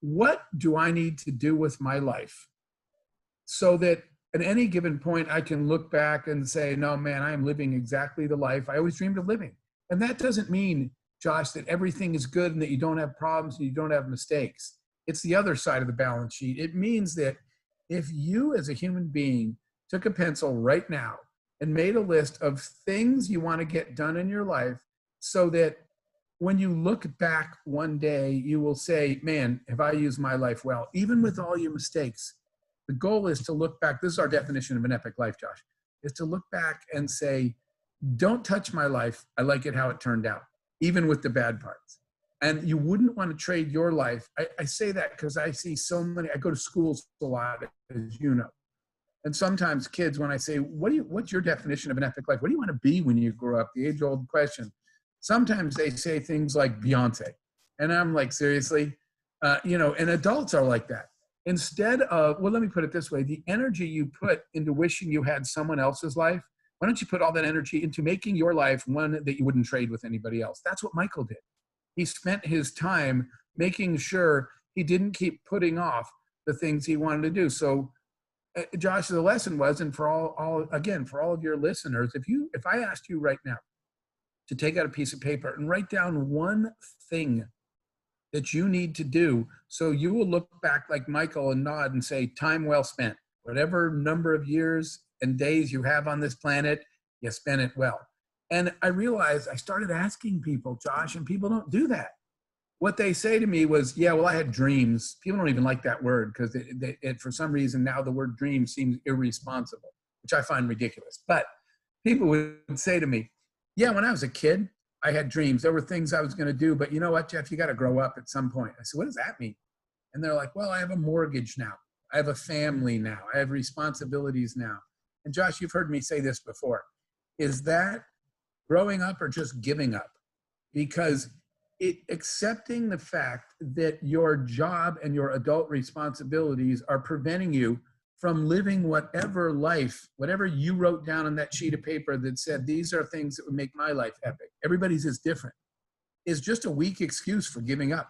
what do I need to do with my life so that at any given point, I can look back and say, no, man, I am living exactly the life I always dreamed of living. And that doesn't mean, Josh, that everything is good and that you don't have problems and you don't have mistakes. It's the other side of the balance sheet. It means that if you as a human being took a pencil right now and made a list of things you want to get done in your life so that when you look back one day, you will say, man, have I used my life well, even with all your mistakes. The goal is to look back. This is our definition of an epic life, Josh, is to look back and say, don't touch my life. I like it how it turned out, even with the bad parts. And you wouldn't want to trade your life. I say that because I see so many, I go to schools a lot, as you know. And sometimes kids, when I say, what's your definition of an epic life? What do you want to be when you grow up? The age-old question. Sometimes they say things like Beyonce. And I'm like, seriously? And adults are like that. Instead of, well, let me put it this way, the energy you put into wishing you had someone else's life, why don't you put all that energy into making your life one that you wouldn't trade with anybody else? That's what Michael did. He spent his time making sure he didn't keep putting off the things he wanted to do. So, Josh, the lesson was, and for all of your listeners, if I asked you right now to take out a piece of paper and write down one thing that you need to do, so you will look back like Michael and nod and say, time well spent. Whatever number of years and days you have on this planet, you spent it well. And I realized I started asking people, Josh, and people don't do that. What they say to me was, yeah, well, I had dreams. People don't even like that word because for some reason now the word dream seems irresponsible, which I find ridiculous. But people would say to me, yeah, when I was a kid, I had dreams. There were things I was going to do, but you know what, Jeff, you got to grow up at some point. I said, what does that mean? And they're like, well, I have a mortgage now. I have a family now. I have responsibilities now. And Josh, you've heard me say this before. Is that growing up or just giving up? Because accepting the fact that your job and your adult responsibilities are preventing you from living whatever life, whatever you wrote down on that sheet of paper that said, these are things that would make my life epic. Everybody's is different. Is just a weak excuse for giving up.